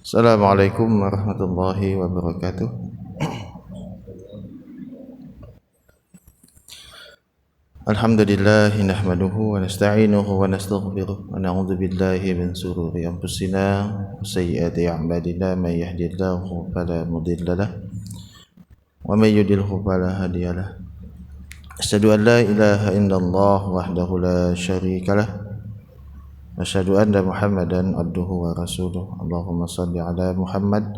Assalamualaikum warahmatullahi wabarakatuh. Alhamdulillah nahmaduhu wa nasta'inuhu wa nastaghfiruh wa na'udzu billahi min shururi anfusina wa sayyiati a'malina may yahdihillahu fala mudilla lahu wa may yudlilhu fala hadiya lahu. Asyhadu an la ilaha illallah wahdahu la syarika lahu wa asyhadu anna Muhammadan abduhu wa rasuluh. Allahumma shalli ala Muhammad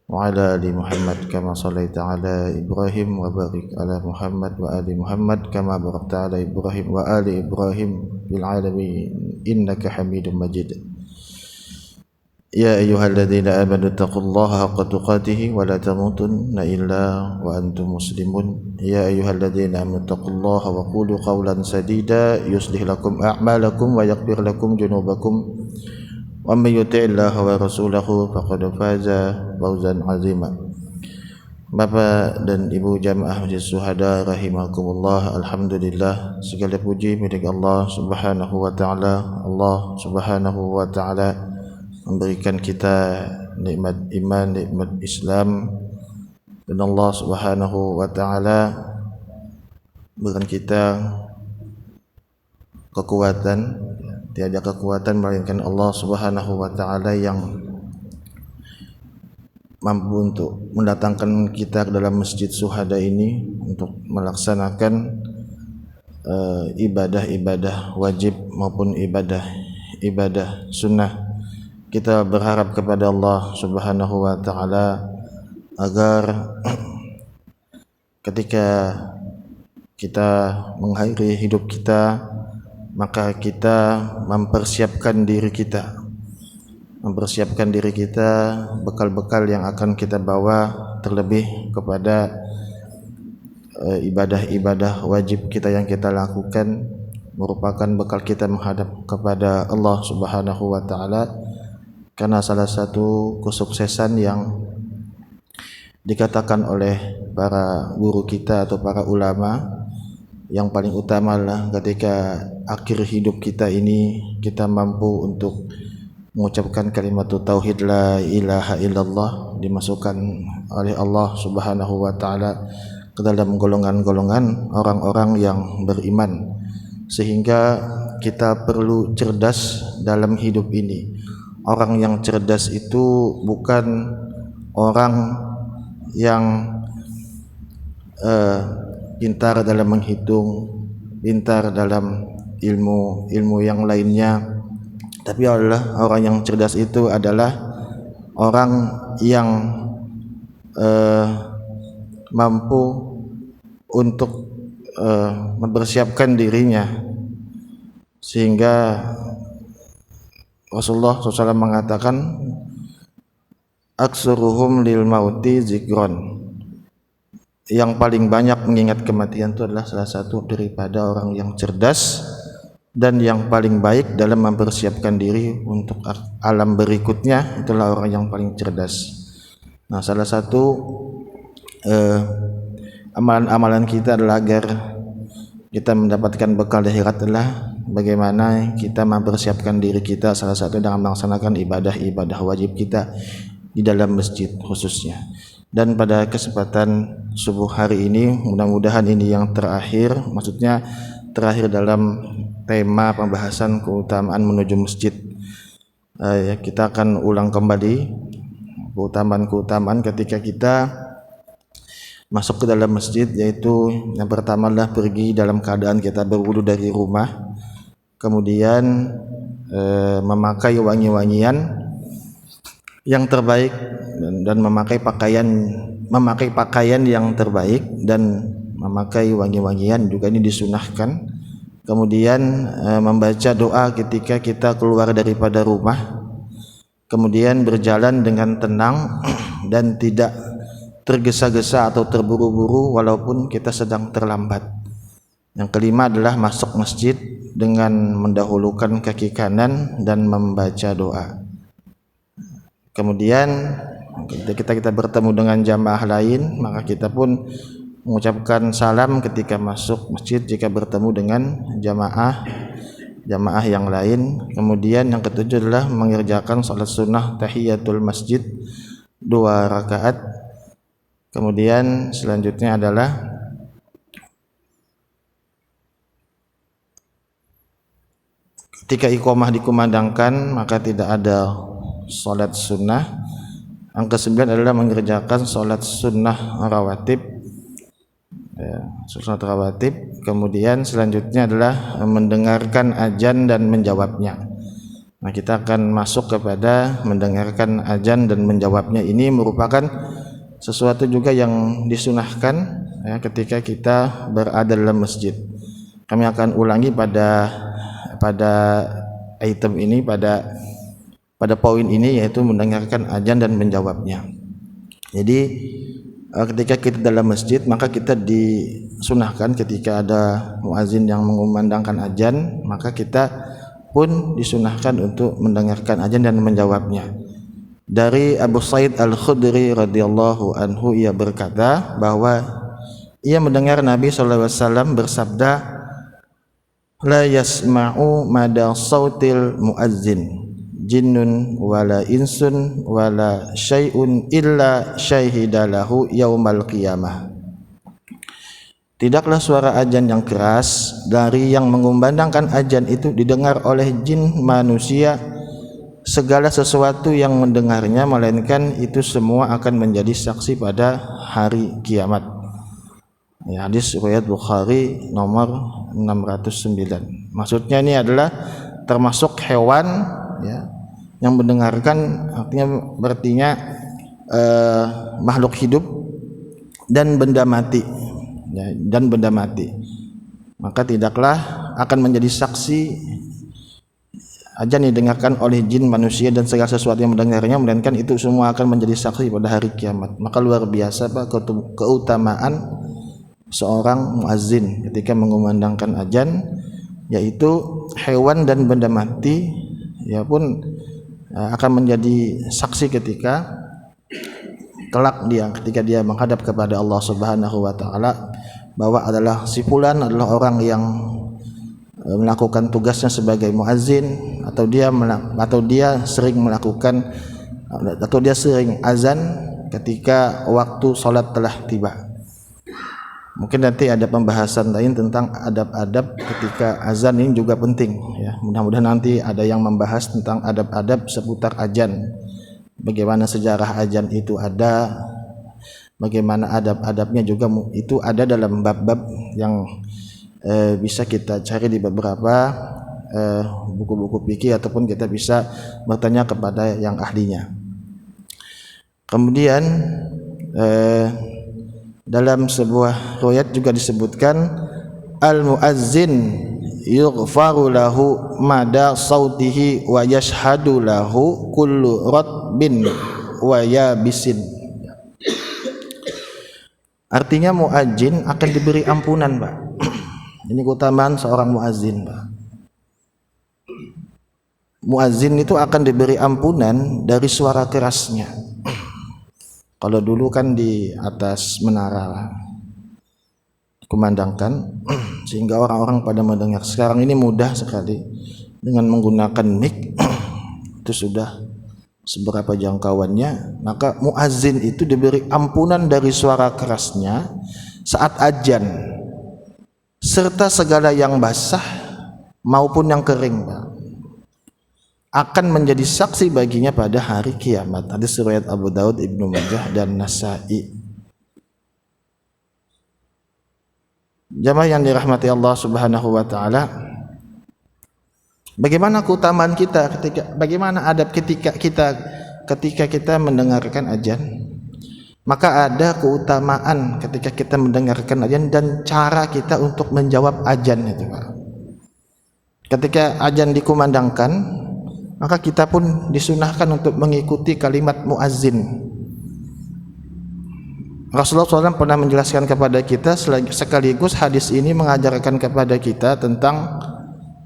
wa ala ali Muhammad kama shallaita ala Ibrahim wa barik ala Muhammad wa ali Muhammad kama barakta ala Ibrahim wa ali Ibrahim fil alamin innaka Hamidum Majid. Ya ayyuhalladzina amanu taqullaha haqqa tuqatih wa la tamutunna illa wa antum muslimun. Ya ayyuhalladzina amanu taqullaha wa qulu qawlan sadida yuslih lakum a'malakum wa yaghfir lakum junubakum. Wa may yuti'illaha wa rasulahu faqad faza fawzan 'azima. Bapak dan Ibu jamaah Masjid Syuhada rahimakumullah, alhamdulillah segala puji milik Allah Subhanahu wa taala. Allah Subhanahu wa taala memberikan kita nikmat iman, nikmat Islam, dan Allah Subhanahu wa taala berikan kita kekuatan. Tiada kekuatan melainkan Allah Subhanahu wa taala yang mampu untuk mendatangkan kita ke dalam Masjid Syuhada ini untuk melaksanakan ibadah-ibadah wajib maupun ibadah sunnah. Kita berharap kepada Allah Subhanahu wa taala agar ketika kita mengakhiri hidup kita, maka kita mempersiapkan diri kita bekal-bekal yang akan kita bawa, terlebih kepada ibadah-ibadah wajib kita yang kita lakukan merupakan bekal kita menghadap kepada Allah Subhanahu wa taala. Karena salah satu kesuksesan yang dikatakan oleh para guru kita atau para ulama, yang paling utama adalah ketika akhir hidup kita ini kita mampu untuk mengucapkan kalimat tauhid la ilaha illallah, dimasukkan oleh Allah Subhanahu wa taala ke dalam golongan-golongan orang-orang yang beriman. Sehingga kita perlu cerdas dalam hidup ini. Orang yang cerdas itu bukan orang yang pintar dalam menghitung, pintar dalam ilmu yang lainnya, tapi adalah orang yang cerdas itu adalah orang yang mampu untuk mempersiapkan dirinya, sehingga Rasulullah SAW mengatakan aksuruhum lil mauti zikron, yang paling banyak mengingat kematian itu adalah salah satu daripada orang yang cerdas dan yang paling baik dalam mempersiapkan diri untuk alam berikutnya, itulah orang yang paling cerdas. Nah, salah satu amalan-amalan kita adalah agar kita mendapatkan bekal di akhirat adalah bagaimana kita mempersiapkan diri kita, salah satu dengan melaksanakan ibadah-ibadah wajib kita di dalam masjid khususnya. Dan pada kesempatan subuh hari ini, mudah-mudahan ini yang terakhir, maksudnya terakhir dalam tema pembahasan keutamaan menuju masjid. Kita akan ulang kembali keutamaan-keutamaan ketika kita masuk ke dalam masjid, yaitu yang pertama adalah pergi dalam keadaan kita berwudu dari rumah, kemudian memakai wangi-wangian yang terbaik dan memakai pakaian yang terbaik dan memakai wangi-wangian juga ini disunahkan. Kemudian membaca doa ketika kita keluar daripada rumah, kemudian berjalan dengan tenang dan tidak tergesa-gesa atau terburu-buru walaupun kita sedang terlambat. Yang kelima adalah masuk masjid dengan mendahulukan kaki kanan dan membaca doa. Kemudian ketika kita bertemu dengan jamaah lain, maka kita pun mengucapkan salam ketika masuk masjid jika bertemu dengan jamaah jamaah yang lain. Kemudian yang ketujuh adalah mengerjakan salat sunnah tahiyatul masjid 2 rakaat. Kemudian selanjutnya adalah ketika iqamah dikumandangkan maka tidak ada salat sunnah. Yang ke-9 adalah mengerjakan salat sunnah rawatib, salat rawatib. Kemudian selanjutnya adalah mendengarkan azan dan menjawabnya. Nah, kita akan masuk kepada mendengarkan azan dan menjawabnya. Ini merupakan sesuatu juga yang disunahkan ya, ketika kita berada dalam masjid. Kami akan ulangi pada item ini, pada poin ini, yaitu mendengarkan azan dan menjawabnya. Jadi ketika kita dalam masjid maka kita disunahkan ketika ada muazin yang mengumandangkan azan, maka kita pun disunahkan untuk mendengarkan azan dan menjawabnya. Dari Abu Sa'id Al-Khudri radhiyallahu anhu, ia berkata bahwa ia mendengar Nabi SAW bersabda, la yasma'u mada sautil muazzin jinnun wala insun wala syai'un illa syahidalahu yaumal qiyamah. Tidaklah suara azan yang keras dari yang mengumandangkan azan itu didengar oleh jin, manusia, segala sesuatu yang mendengarnya, melainkan itu semua akan menjadi saksi pada hari kiamat. Ya, hadis riwayat Bukhari nomor 609. Maksudnya ini adalah termasuk hewan ya, yang mendengarkan, artinya makhluk hidup dan benda mati. Ya, dan benda mati, maka tidaklah akan menjadi saksi azan didengarkan oleh jin, manusia, dan segala sesuatu yang mendengarnya, melainkan itu semua akan menjadi saksi pada hari kiamat. Maka luar biasa Pak keutamaan seorang muazzin ketika mengumandangkan azan, yaitu hewan dan benda mati ya pun akan menjadi saksi ketika kelak ketika dia menghadap kepada Allah Subhanahu wa taala, bahwa adalah si fulan adalah orang yang melakukan tugasnya sebagai muazzin, atau dia sering melakukan, atau dia sering azan ketika waktu salat telah tiba. Mungkin nanti ada pembahasan lain tentang adab-adab ketika azan, ini juga penting ya. Mudah-mudahan nanti ada yang membahas tentang adab-adab seputar azan. Bagaimana sejarah azan itu ada, bagaimana adab-adabnya juga itu ada dalam bab-bab yang bisa kita cari di beberapa buku-buku fikih, ataupun kita bisa bertanya kepada yang ahlinya. Kemudian dalam sebuah riwayat juga disebutkan, al-muazzin yughfaru lahu mada sautihi wa yashhadu lahu kullu ratbin wa yabisin. Artinya muazzin akan diberi ampunan, Pak. Ini keutamaan seorang muazzin, Pak. Muazzin itu akan diberi ampunan dari suara kerasnya. Kalau dulu kan di atas menara kumandangkan sehingga orang-orang pada mendengar. Sekarang ini mudah sekali dengan menggunakan mic itu sudah seberapa jangkauannya, maka muazzin itu diberi ampunan dari suara kerasnya saat azan, serta segala yang basah maupun yang kering, Pak, akan menjadi saksi baginya pada hari kiamat. Hadis riwayat Abu Daud, Ibnu Majah, dan Nasa'i. Jamaah yang dirahmati Allah Subhanahu wa taala, bagaimana keutamaan kita bagaimana adab ketika kita mendengarkan azan? Maka ada keutamaan ketika kita mendengarkan azan dan cara kita untuk menjawab azan itu, Pak. Ketika azan dikumandangkan, maka kita pun disunahkan untuk mengikuti kalimat muazzin. Rasulullah SAW pernah menjelaskan kepada kita, sekaligus hadis ini mengajarkan kepada kita tentang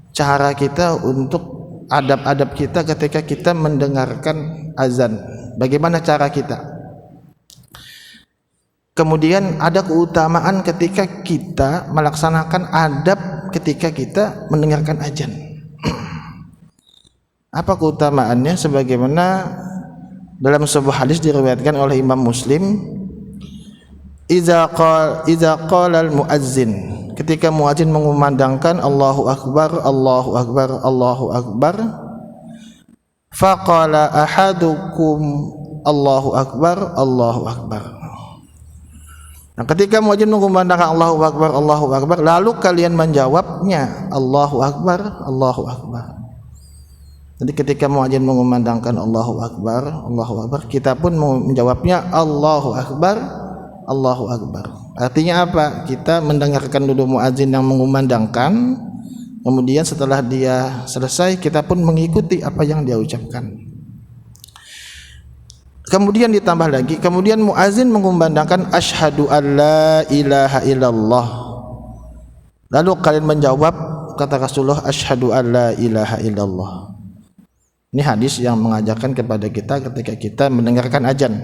cara kita untuk adab-adab kita ketika kita mendengarkan azan. Bagaimana cara kita? Kemudian ada keutamaan ketika kita melaksanakan adab ketika kita mendengarkan azan. Apa keutamaannya? Sebagaimana dalam sebuah hadis diriwayatkan oleh Imam Muslim, Iza qala al-muazzin, ketika muazzin mengumandangkan Allahu akbar, Allahu akbar, Allahu akbar, faqala ahadukum Allahu akbar, Allahu akbar. Nah, ketika muazzin mengumandangkan Allahu akbar, Allahu akbar, lalu kalian menjawabnya Allahu akbar, Allahu akbar. Jadi ketika muazzin mengumandangkan Allahu akbar, Allahu akbar, kita pun menjawabnya Allahu akbar, Allahu akbar. Artinya apa? Kita mendengarkan dulu muazzin yang mengumandangkan, kemudian setelah dia selesai kita pun mengikuti apa yang dia ucapkan. Kemudian ditambah lagi, kemudian muazzin mengumandangkan asyhadu alla ilaha illallah. Lalu kalian menjawab, kata Rasulullah, asyhadu alla ilaha illallah. Ini hadis yang mengajarkan kepada kita ketika kita mendengarkan azan.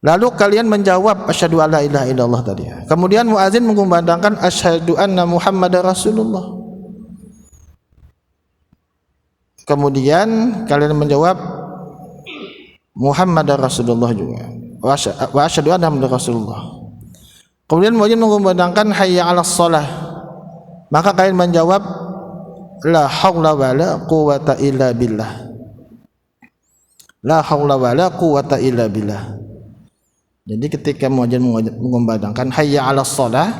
Lalu kalian menjawab asyhadu alla ilaha illallah tadi. Kemudian muazzin mengumandangkan asyhadu anna Muhammadar Rasulullah. Kemudian kalian menjawab Muhammadar Rasulullah juga. Wa asyhadu anna Muhammadar Rasulullah. Kemudian muazzin mengumandangkan hayya 'alas shalah. Maka kalian menjawab la haula wala quwata illa billah. La haula wala quwata illa billah. Jadi ketika muazzin mengumandangkan hayya 'alas shalah,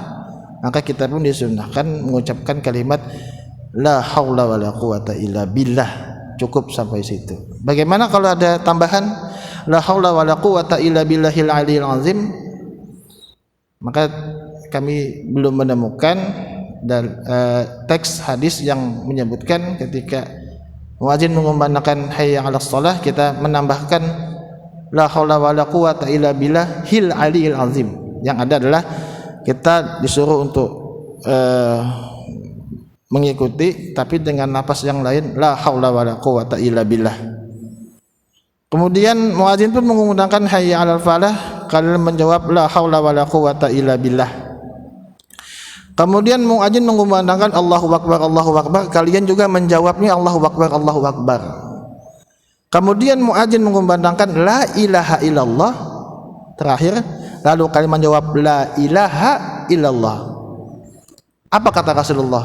maka kita pun disunnahkan mengucapkan kalimat la haula wala quwata illa billah. Cukup sampai situ. Bagaimana kalau ada tambahan la haula wala quwata illa billahil aliyil azim? Maka kami belum menemukan dan teks hadis yang menyebutkan ketika muazzin mengumandangkan hayya 'alas shalah kita menambahkan la haula wala quwata illa billahil aliyil azim. Yang ada adalah kita disuruh untuk mengikuti tapi dengan napas yang lain la haula wala quwata illa billah. Kemudian muazzin pun mengumandangkan hayya 'alal falah, kalian menjawab la haula wala quwata illa billah. Kemudian muazzin mengumandangkan Allahu akbar, Allahu akbar, kalian juga menjawabnya Allahu akbar, Allahu akbar. Kemudian muazzin mengumandangkan la ilaha illallah terakhir, lalu kalian menjawab la ilaha illallah. Apa kata Rasulullah?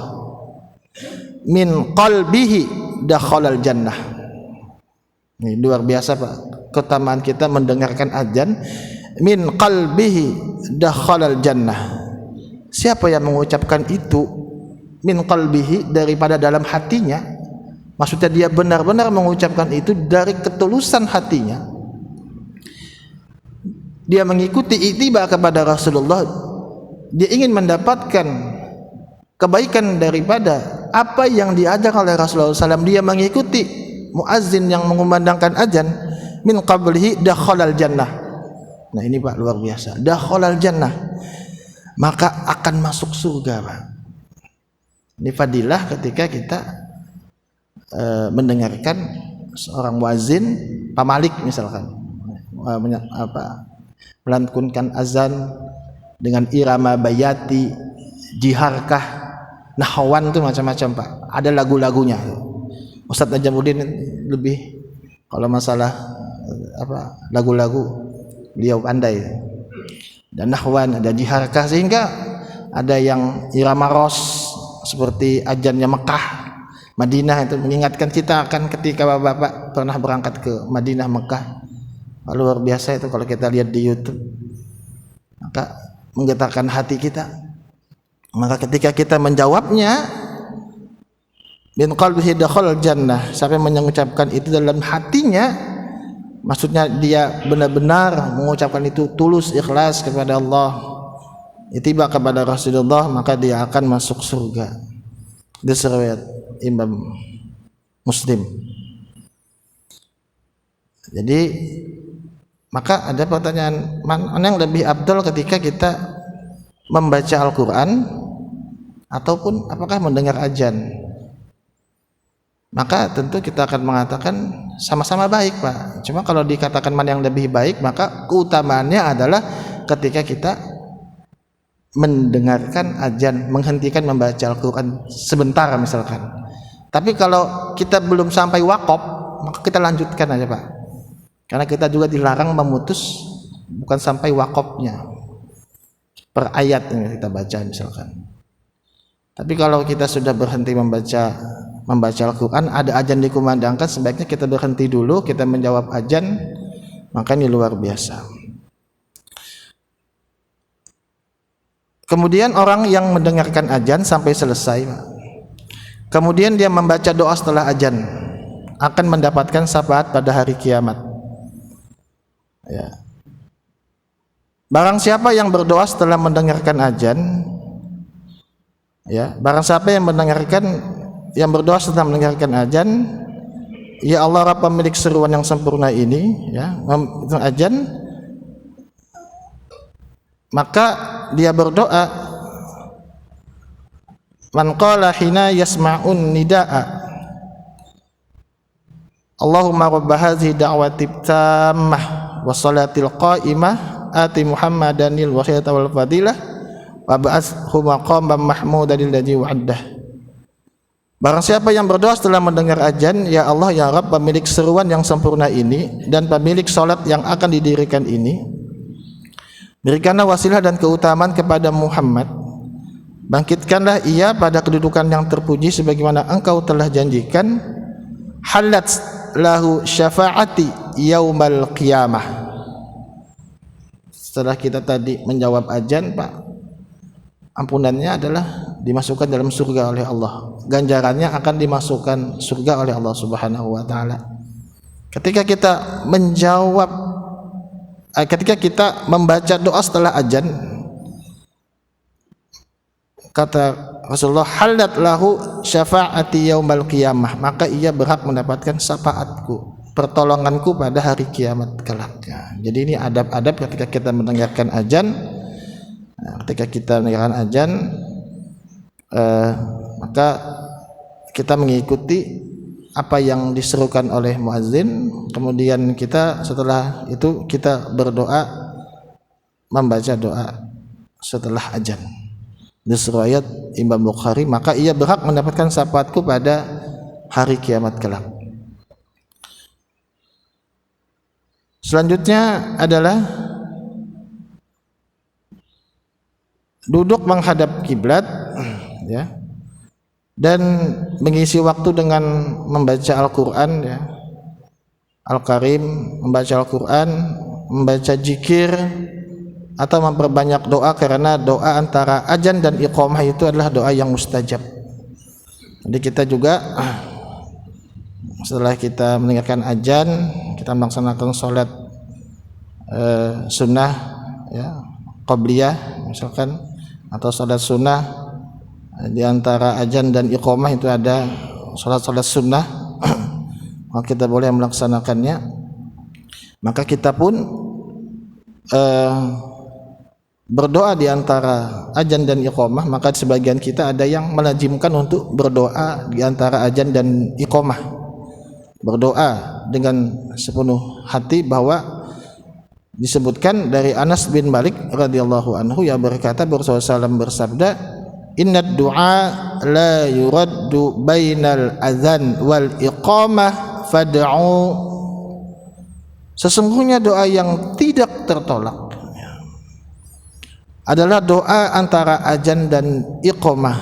Min qalbihi dakhalal jannah. Ini luar biasa Pak, keutamaan kita mendengarkan azan. Min qalbihi dakhalal jannah. Siapa yang mengucapkan itu min qalbihi, daripada dalam hatinya, maksudnya dia benar-benar mengucapkan itu dari ketulusan hatinya, dia mengikuti ittiba kepada Rasulullah, dia ingin mendapatkan kebaikan daripada apa yang diajar oleh Rasulullah SAW, dia mengikuti muazzin yang mengumandangkan azan, min qablihi dakhalal jannah. Nah ini Pak luar biasa, dakhalal jannah, maka akan masuk surga Pak. Ini fadilah ketika kita mendengarkan seorang muazzin pamalik misalkan melantunkan azan dengan irama bayati, jiharkah, nahwan itu macam-macam Pak. Ada lagu-lagunya. Ustaz Najamuddin lebih kalau masalah lagu-lagu beliau pandai. Dan nahwan, ada jiharkah, sehingga ada yang irama ros seperti azannya Mekah, Madinah, itu mengingatkan kita akan ketika bapak-bapak pernah berangkat ke Madinah, Mekah. Luar biasa itu kalau kita lihat di YouTube, maka menggetarkan hati kita. Maka ketika kita menjawabnya min qalbihi dakhalal jannah, sampai mengucapkan itu dalam hatinya, maksudnya dia benar-benar mengucapkan itu tulus ikhlas kepada Allah, ittiba kepada Rasulullah, maka dia akan masuk surga. Ini riwayat Imam Muslim. Jadi maka ada pertanyaan, mana yang lebih afdal ketika kita membaca Al-Quran ataupun apakah mendengar azan? Maka tentu kita akan mengatakan sama-sama baik Pak. Cuma kalau dikatakan mana yang lebih baik, maka keutamaannya adalah ketika kita mendengarkan azan, menghentikan membaca Al-Quran sebentar misalkan, Tapi kalau kita belum sampai wakaf, maka kita lanjutkan aja Pak. Karena kita juga dilarang memutus bukan sampai wakafnya per ayat yang kita baca misalkan. Tapi kalau kita sudah berhenti membaca Al-Quran, ada azan dikumandangkan, sebaiknya kita berhenti dulu, kita menjawab azan, maka ini luar biasa. Kemudian orang yang mendengarkan azan sampai selesai, kemudian dia membaca doa setelah azan, akan mendapatkan syafaat pada hari kiamat. Ya. Barang siapa yang berdoa setelah mendengarkan azan, ya, barang siapa yang berdoa setelah mendengarkan azan, ya Allah Rabb pemilik seruan yang sempurna ini, ya, azan, maka dia berdoa, man qala hina yasma'un nidaa Allahumma rabb hadhihi da'wati tammah wa salatil qa'imah ati Muhammadanil wasilata wal fadilah wa ba'athhu maqaman mahmudan alladzi wa'addah. Barang siapa yang berdoa setelah mendengar azan, ya Allah ya Rabb pemilik seruan yang sempurna ini dan pemilik salat yang akan didirikan ini, berikanlah wasilah dan keutamaan kepada Muhammad, bangkitkanlah ia pada kedudukan yang terpuji sebagaimana engkau telah janjikan, halat lahu syafaati yaumal qiyamah. Setelah kita tadi menjawab azan Pak, ampunannya adalah dimasukkan dalam surga oleh Allah, ganjarannya akan dimasukkan surga oleh Allah Subhanahu wa taala. Ketika kita membaca doa setelah azan, kata Rasulullah, halat lahu syafaati yaumal qiyamah, maka ia berhak mendapatkan syafaatku, pertolonganku pada hari kiamat kelak. Jadi ini adab-adab ketika kita mendengarkan azan. Ketika kita mendengarkan azan, maka kita mengikuti apa yang diserukan oleh muadzin. Kemudian kita setelah itu kita berdoa, membaca doa setelah azan. Di riwayat Imam Bukhari, maka ia berhak mendapatkan syafaatku pada hari kiamat kelak. Selanjutnya adalah duduk menghadap kiblat, ya, dan mengisi waktu dengan membaca Al-Quran, ya, Al-Karim, membaca Al-Quran, membaca zikir, atau memperbanyak doa, karena doa antara azan dan iqamah itu adalah doa yang mustajab. Jadi kita juga setelah kita mendengarkan azan, kita melaksanakan sholat sunnah, ya, qabliyah misalkan, atau sholat sunnah. Di antara azan dan iqamah itu ada sholat sunnah, maka kita boleh melaksanakannya. Maka kita pun berdoa di antara azan dan iqamah. Maka sebagian kita ada yang melazimkan untuk berdoa di antara azan dan iqamah, berdoa dengan sepenuh hati, bahwa disebutkan dari Anas bin Malik radhiyallahu anhu, yang berkata, Rasulullah SAW bersabda, innad du'a la yuraddu bainal azan wal iqamah fad'u. Sesungguhnya doa yang tidak tertolak adalah doa antara azan dan iqamah.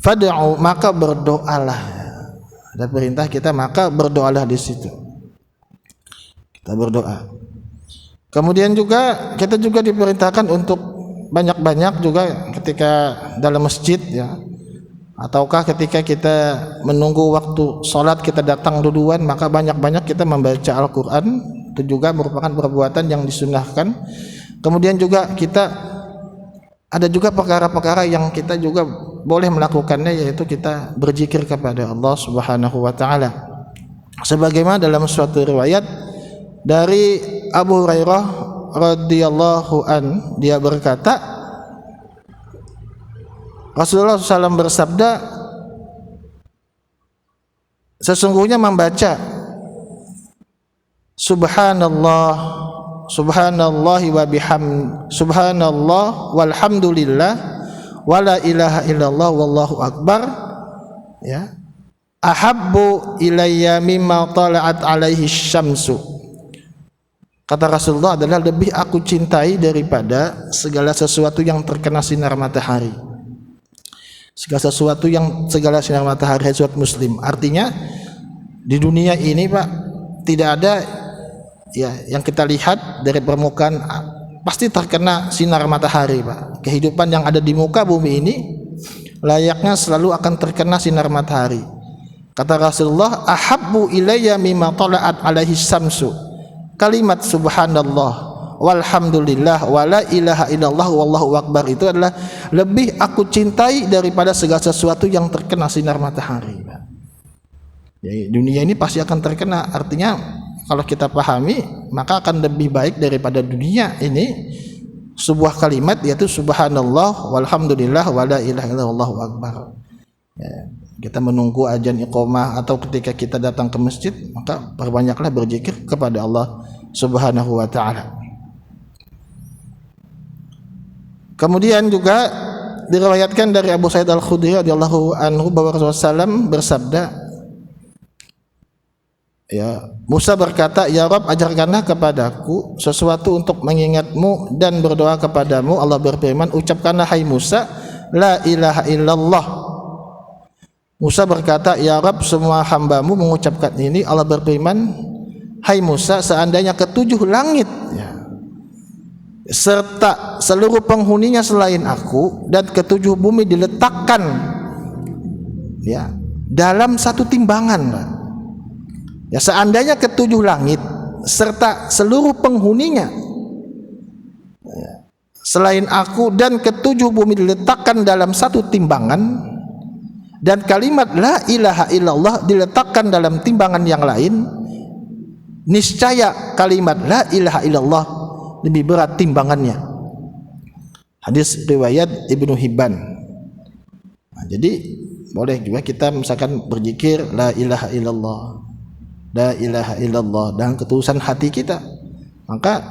Fad'u, maka berdoalah. Ada perintah kita, maka berdoalah di situ. Kita berdoa. Kemudian juga kita juga diperintahkan untuk banyak-banyak juga ketika dalam masjid, ya, ataukah ketika kita menunggu waktu sholat, kita datang duluan, maka banyak-banyak kita membaca Al-Quran. Itu juga merupakan perbuatan yang disunahkan. Kemudian juga kita ada juga perkara-perkara yang kita juga boleh melakukannya, yaitu kita berzikir kepada Allah Subhanahu wa taala. Sebagaimana dalam suatu riwayat dari Abu Hurairah radhiyallahu an, dia berkata, Rasulullah SAW bersabda, sesungguhnya membaca subhanallah subhanallahi wa subhanallah walhamdulillah wala ilaha illallah wallahu akbar ya, ahabbu ilayya mimma tala'at alaihi syamsu. Kata Rasulullah adalah lebih aku cintai daripada segala sesuatu yang terkena sinar matahari. Segala sinar matahari, suatu muslim. Artinya di dunia ini Pak, tidak ada ya yang kita lihat dari permukaan pasti terkena sinar matahari Pak. Kehidupan yang ada di muka bumi ini layaknya selalu akan terkena sinar matahari. Kata Rasulullah, ahabbu ilayya mimma tala'at alaihi syamsu. Kalimat subhanallah walhamdulillah wala ilaha illallah wallahu akbar itu adalah lebih aku cintai daripada segala sesuatu yang terkena sinar matahari. Jadi dunia ini pasti akan terkena, artinya kalau kita pahami maka akan lebih baik daripada dunia ini sebuah kalimat yaitu subhanallah walhamdulillah wala ilaha illallah wallahu akbar. Ya, kita menunggu azan iqamah atau ketika kita datang ke masjid maka perbanyaklah berzikir kepada Allah Subhanahu wa taala. Kemudian juga diriwayatkan dari Abu Sa'id Al-Khudri radhiyallahu anhu bahwa Rasulullah SAW bersabda, ya, Musa berkata, ya Rabb, ajarkanlah kepadaku sesuatu untuk mengingatmu dan berdoa kepadamu. Allah berfirman, ucapkanlah hai Musa, la ilaha illallah. Musa berkata, ya Rabb, semua hambamu mengucapkan ini. Allah berfirman, hai Musa, seandainya ketujuh langit ya, serta seluruh penghuninya selain aku dan ketujuh bumi diletakkan ya dalam satu timbangan, ya, seandainya ketujuh langit serta seluruh penghuninya ya, selain aku dan ketujuh bumi diletakkan dalam satu timbangan dan kalimat la ilaha illallah diletakkan dalam timbangan yang lain, niscaya kalimat la ilaha illallah lebih berat timbangannya. Hadis riwayat Ibnu Hibban. Nah, jadi boleh juga kita misalkan berzikir la ilaha illallah, la ilaha illallah dengan ketulusan hati kita. Maka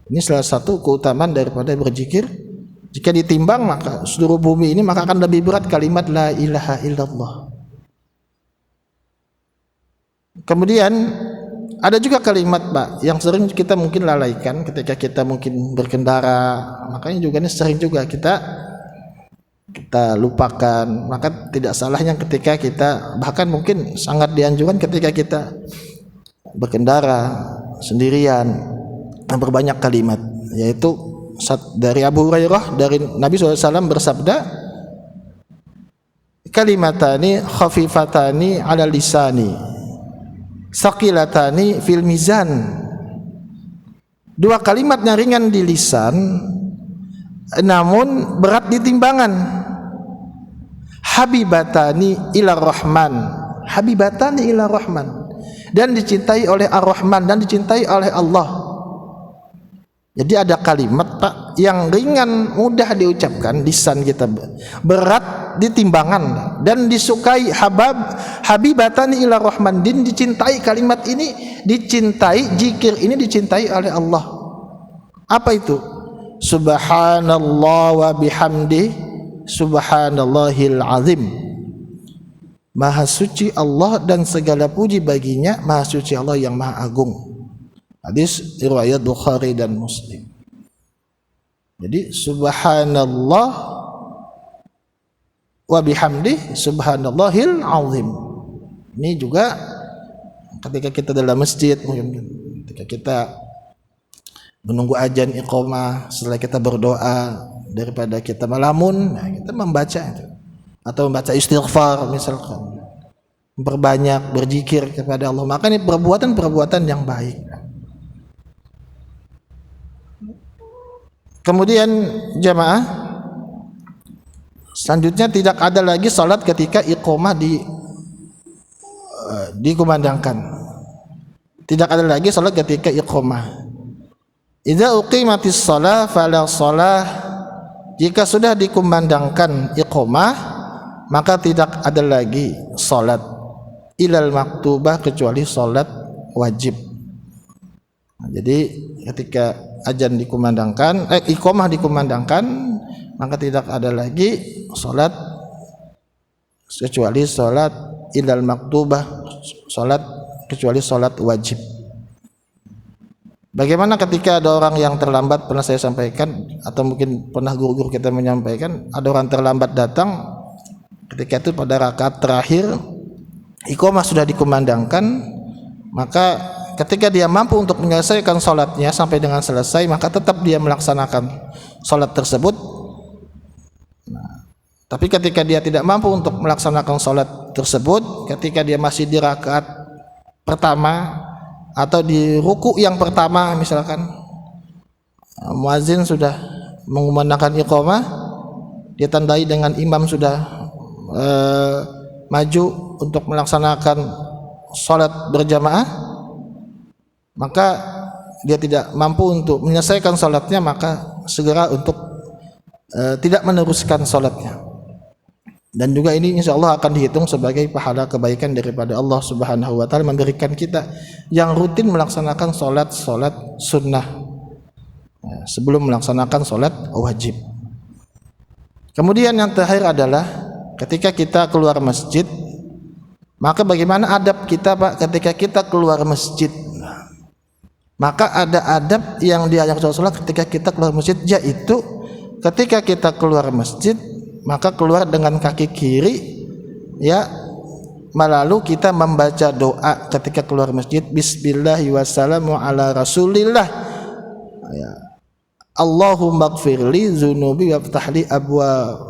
ini salah satu keutamaan daripada berzikir. Jika ditimbang maka seluruh bumi ini maka akan lebih berat kalimat la ilaha illallah. Kemudian ada juga kalimat Pak yang sering kita mungkin lalaikan ketika kita mungkin berkendara. Makanya juga ini sering juga kita lupakan. Maka tidak salahnya ketika kita, bahkan mungkin sangat dianjurkan ketika kita berkendara sendirian berbanyak kalimat, yaitu dari Abu Hurairah dari Nabi SAW bersabda, kalimatani khafifatani ala lisani saqilatani fil mizan. Dua kalimat yang ringan di lisan namun berat di timbangan. Habibatani ila rahman, habibatani ila rahman, dan dicintai oleh ar-Rahman dan dicintai oleh Allah. Jadi ada kalimat Pak yang ringan mudah diucapkan, lisan kita, berat di timbangan dan disukai. Habibatani ila rahman, din dicintai, kalimat ini dicintai, zikir ini dicintai oleh Allah. Apa itu? Subhanallah wa bihamdi subhanallahil azim. Maha suci Allah dan segala puji baginya, maha suci Allah yang maha agung. Hadis riwayat Bukhari dan Muslim. Jadi subhanallah wa bihamdi subhanallahil azim. Ini juga ketika kita dalam masjid, ketika kita menunggu azan iqamah, setelah kita berdoa, daripada kita melamun, nah kita membaca itu. Atau membaca istighfar misalkan, memperbanyak berzikir kepada Allah. Maka ini perbuatan-perbuatan yang baik. Kemudian jamaah, selanjutnya tidak ada lagi salat ketika iqamah dikumandangkan. Tidak ada lagi salat ketika iqamah. Idza uqimatis shalah fala shalah. Jika sudah dikumandangkan iqamah, maka tidak ada lagi salat ilal maktubah kecuali salat wajib. Jadi ketika azan dikumandangkan, iqamah dikumandangkan, maka tidak ada lagi salat kecuali salat ilal maktubah, salat kecuali salat wajib. Bagaimana ketika ada orang yang terlambat? Pernah saya sampaikan atau mungkin pernah guru-guru kita menyampaikan, ada orang terlambat datang, ketika itu pada rakaat terakhir iqamah sudah dikumandangkan, maka ketika dia mampu untuk menyelesaikan salatnya sampai dengan selesai, maka tetap dia melaksanakan salat tersebut. Tapi ketika dia tidak mampu untuk melaksanakan salat tersebut, ketika dia masih di rakaat pertama atau di ruku yang pertama, misalkan muazin sudah mengumandangkan iqamah, dia tandai dengan imam sudah maju untuk melaksanakan salat berjamaah, maka dia tidak mampu untuk menyelesaikan salatnya, maka segera untuk tidak meneruskan salatnya. Dan juga ini insya Allah akan dihitung sebagai pahala kebaikan daripada Allah Subhanahu wa Ta'ala, memberikan kita yang rutin melaksanakan salat sunnah sebelum melaksanakan salat wajib. Kemudian yang terakhir adalah ketika kita keluar masjid, maka bagaimana adab kita, Pak, ketika kita keluar masjid? Maka ada adab yang diajarkan Rasulullah ketika kita keluar masjid, yaitu ketika kita keluar masjid, maka keluar dengan kaki kiri, ya, lalu kita membaca doa ketika keluar masjid, bismillahi wassalamu ala rasulillah, ya, Allahumma gfirli zunubi waftahli abwa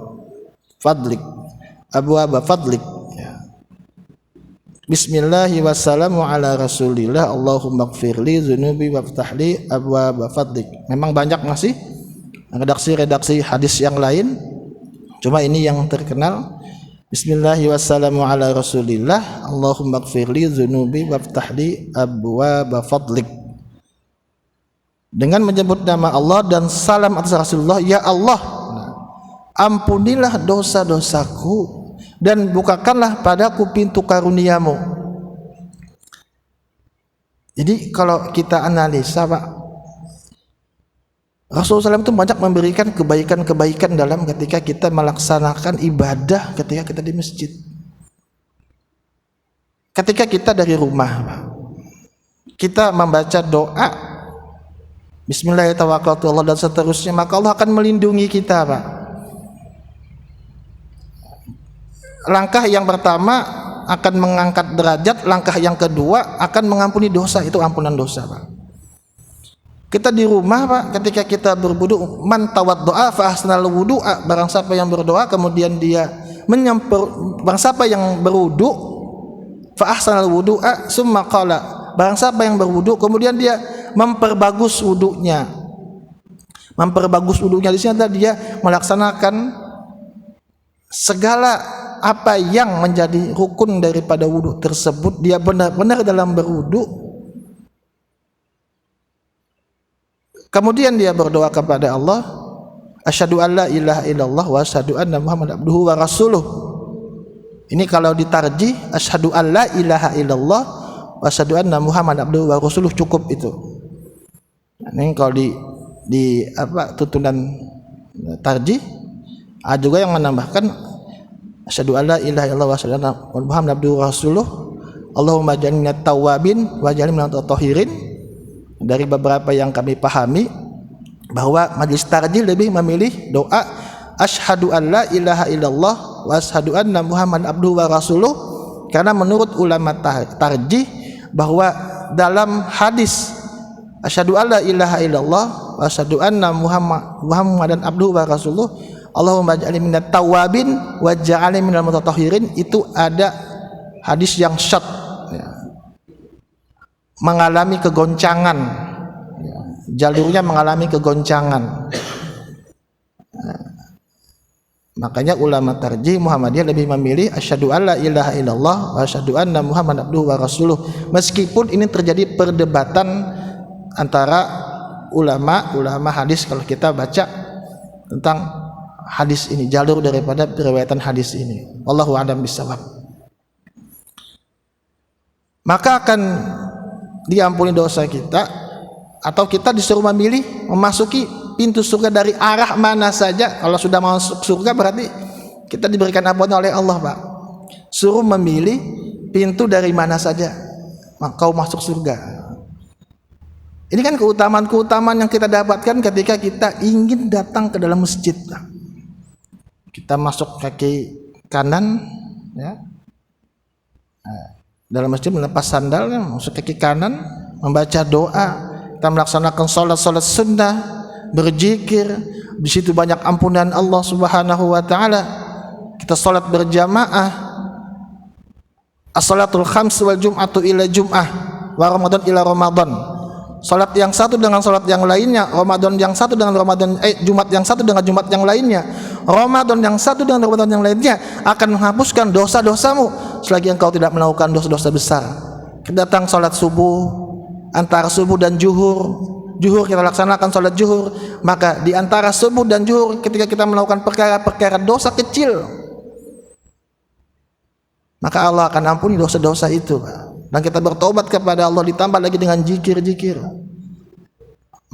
fadlik, ya. Bismillahi wassalamu ala rasulillah, Allahumma gfirli zunubi waftahli abwa fadlik. Memang banyak masih redaksi hadis yang lain, cuma ini yang terkenal. Bismillahi wassalamu ala rasulillah, Allahumma gfirli zunubi waftahli abwaaba fadlik. Dengan menyebut nama Allah dan salam atas Rasulullah, ya Allah, ampunilah dosa-dosaku dan bukakanlah padaku pintu karuniamu. Jadi kalau kita analisa, Pak, Rasulullah SAW itu banyak memberikan kebaikan-kebaikan dalam ketika kita melaksanakan ibadah ketika kita di masjid. Ketika kita dari rumah, kita membaca doa Bismillahirrahmanirrahim dan seterusnya, maka Allah akan melindungi kita, Pak. Langkah yang pertama akan mengangkat derajat, langkah yang kedua akan mengampuni dosa, itu ampunan dosa, Pak. Kita di rumah, Pak, ketika kita berwudu, man tawaddoa fa ahsanal wudu'a, barang siapa yang berdoa kemudian dia barang siapa yang berwudu fa ahsanal wudu'a summa qala, barang siapa yang berwudu kemudian dia memperbagus wudunya. Memperbagus wudunya di sini adalah dia melaksanakan segala apa yang menjadi rukun daripada wudu tersebut, dia benar-benar dalam berwudu. Kemudian dia berdoa kepada Allah, asyhadu an la ilaha illallah wa asyhadu anna muhammadan abduhu wa rasuluh. Ini kalau ditarjih, asyhadu an la ilaha illallah wa asyhadu anna muhammadan abduhu wa rasuluh, cukup itu. Ini kalau di tutunan tarjih, ada juga yang menambahkan asyhadu an la ilaha illallah wa asyhadu anna muhammadan abduhu wa rasuluh, Allahumma ja'alni minat tawwabin wa ja'alni minat mutatahhirin. Dari beberapa yang kami pahami bahwa majelis tarjih lebih memilih doa asyhadu an la ilaha illallah wa asyhadu anna muhammadan abduhu wa rasuluh, karena menurut ulama tarjih bahwa dalam hadis asyhadu an la ilaha illallah wa asyhadu anna muhammadan abduhu wa rasuluh, Allahumma ja'alni minat tawwabin wa ja'alni minal mutatahhirin, itu ada hadis yang syadz, mengalami kegoncangan, jalurnya mengalami kegoncangan. Makanya ulama tarjih Muhammadiyah lebih memilih asyhadu alla ilaha illallah wa asyhadu anna muhammadan abduhu wa rasuluh, meskipun ini terjadi perdebatan antara ulama hadis kalau kita baca tentang hadis ini, jalur daripada periwayatan hadis ini. Wallahu a'lam bishawab. Maka akan diampuni dosa kita, atau kita disuruh memilih memasuki pintu surga dari arah mana saja. Kalau sudah masuk surga berarti kita diberikan ampunan oleh Allah, Pak. suruh memilih pintu dari mana saja kau masuk surga. Ini kan keutamaan-keutamaan yang kita dapatkan ketika kita ingin datang ke dalam masjid. Kita masuk kaki kanan, ya, dalam masjid melepas sandal, masuk kaki kanan, membaca doa, kita melaksanakan sholat sunnah, berzikir. Di situ banyak ampunan Allah Subhanahu wa taala. Kita sholat berjamaah, as-salatul khams wal jum'atu ila jum'ah wa ramadan ila ramadan. Salat yang satu dengan salat yang lainnya, Ramadan yang satu dengan Jumat yang satu dengan Jumat yang lainnya, Ramadan yang satu dengan Ramadan yang lainnya akan menghapuskan dosa-dosamu selagi engkau tidak melakukan dosa-dosa besar. Kedatang salat subuh, antara subuh dan zuhur kita laksanakan salat zuhur, maka di antara subuh dan zuhur ketika kita melakukan perkara-perkara dosa kecil, maka Allah akan ampuni dosa-dosa itu, dan kita bertobat kepada Allah, ditambah lagi dengan zikir.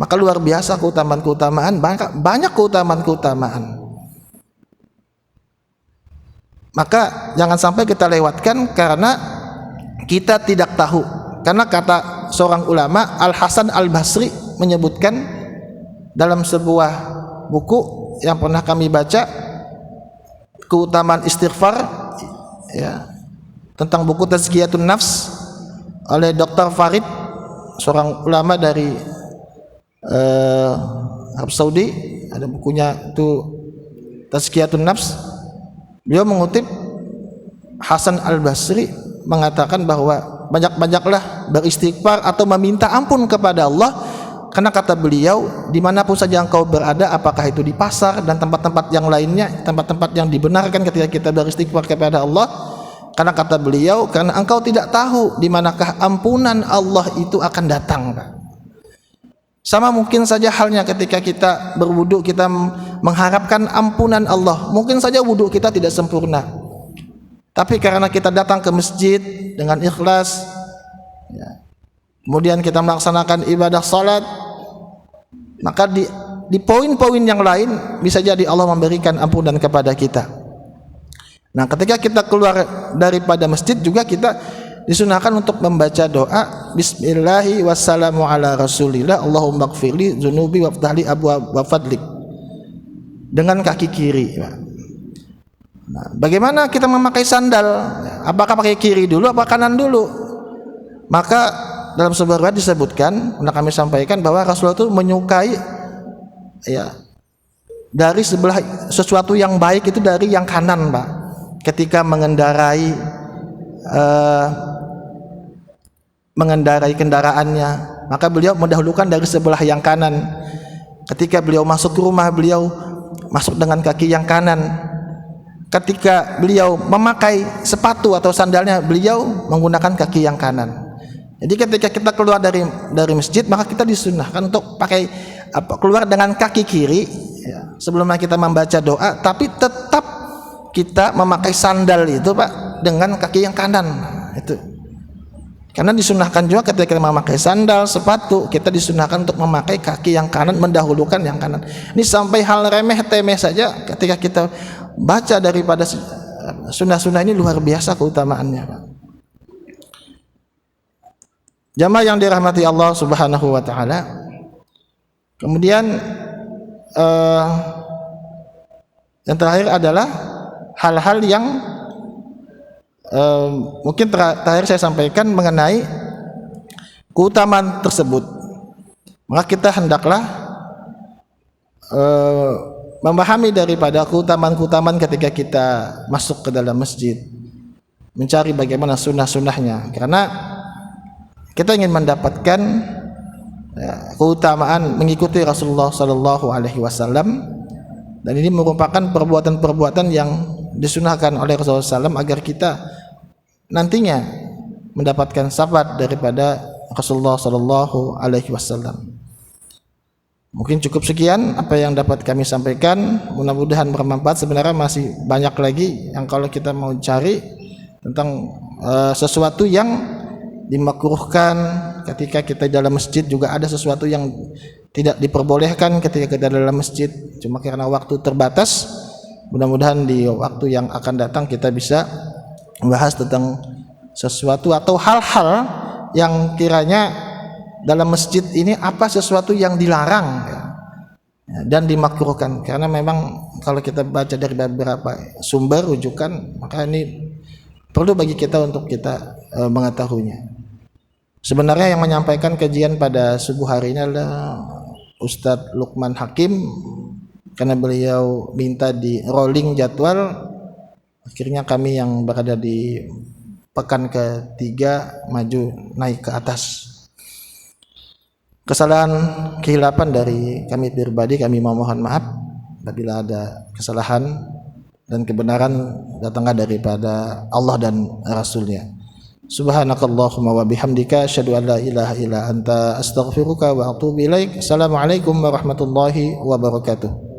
Maka luar biasa keutamaan-keutamaan, banyak keutamaan-keutamaan. Maka jangan sampai kita lewatkan karena kita tidak tahu. Karena kata seorang ulama, Al-Hasan Al-Basri menyebutkan dalam sebuah buku yang pernah kami baca, keutamaan istighfar, ya, tentang buku Tazkiyatun Nafs oleh Dr. Farid, seorang ulama dari Arab Saudi. Ada bukunya itu Tazkiyatun Nafs. Beliau mengutip Hasan Al-Basri mengatakan bahwa banyak-banyaklah beristighfar atau meminta ampun kepada Allah, karena kata beliau, dimanapun saja engkau berada, apakah itu di pasar dan tempat-tempat yang lainnya, tempat-tempat yang dibenarkan ketika kita beristighfar kepada Allah, karena kata beliau, karena engkau tidak tahu di manakah ampunan Allah itu akan datang. Sama mungkin saja halnya ketika kita berwudu, kita mengharapkan ampunan Allah. Mungkin saja wudu kita tidak sempurna, tapi karena kita datang ke masjid dengan ikhlas, ya, kemudian kita melaksanakan ibadah salat, maka di poin-poin yang lain bisa jadi Allah memberikan ampunan kepada kita. Nah, ketika kita keluar daripada masjid juga kita disunahkan untuk membaca doa Bismillahi wassalamu ala rasulillah Allahumma gfirli zunubi waftahli abwaaba fadlik dengan kaki kiri. Nah, bagaimana kita memakai sandal? Apakah pakai kiri dulu apa kanan dulu? Maka dalam sebuah riwayat disebutkan, nah kami sampaikan bahwa Rasulullah itu menyukai, ya, dari sebelah sesuatu yang baik itu dari yang kanan, Pak. Ketika mengendarai kendaraannya, maka beliau mendahulukan dari sebelah yang kanan. Ketika beliau masuk ke rumah, beliau masuk dengan kaki yang kanan. Ketika beliau memakai sepatu atau sandalnya, beliau menggunakan kaki yang kanan. Jadi ketika kita keluar dari masjid, maka kita disunahkan untuk keluar dengan kaki kiri, ya, sebelumnya kita membaca doa, tapi tetap kita memakai sandal itu, Pak, dengan kaki yang kanan. Itu karena disunahkan juga ketika kita memakai sandal, sepatu, kita disunahkan untuk memakai kaki yang kanan, mendahulukan yang kanan. Ini sampai hal remeh temeh saja ketika kita baca daripada sunnah-sunnah ini luar biasa keutamaannya, Pak. Jamaah yang dirahmati Allah Subhanahu wa taala. Kemudian yang terakhir adalah hal-hal yang mungkin terakhir saya sampaikan mengenai keutamaan tersebut. Maka kita hendaklah memahami daripada keutamaan-keutamaan ketika kita masuk ke dalam masjid, mencari bagaimana sunnah-sunnahnya, karena kita ingin mendapatkan, ya, keutamaan mengikuti Rasulullah Sallallahu Alaihi Wasallam, dan ini merupakan perbuatan-perbuatan yang disunahkan oleh Rasulullah SAW agar kita nantinya mendapatkan syafaat daripada Rasulullah Sallallahu Alaihi Wasallam. Mungkin cukup sekian apa yang dapat kami sampaikan, mudah-mudahan bermanfaat. Sebenarnya masih banyak lagi yang kalau kita mau cari tentang sesuatu yang dimakruhkan ketika kita dalam masjid, juga ada sesuatu yang tidak diperbolehkan ketika kita dalam masjid, cuma karena waktu terbatas. Mudah-mudahan di waktu yang akan datang kita bisa membahas tentang sesuatu atau hal-hal yang kiranya dalam masjid ini apa sesuatu yang dilarang ya, dan dimakruhkan, karena memang kalau kita baca dari beberapa sumber rujukan maka ini perlu bagi kita untuk kita mengetahuinya. Sebenarnya yang menyampaikan kajian pada subuh hari ini adalah Ustadz Lukman Hakim, karena beliau minta di rolling jadwal, akhirnya kami yang berada di pekan ketiga maju naik ke atas. Kesalahan kehilapan dari kami pribadi, kami mohon maaf apabila ada kesalahan, dan kebenaran datangnya daripada Allah dan Rasulnya. Subhanakallahumma wa bihamdika asyhadu an la ilaha illa anta astaghfiruka wa atubu ilaik. Assalamualaikum warahmatullahi wabarakatuh.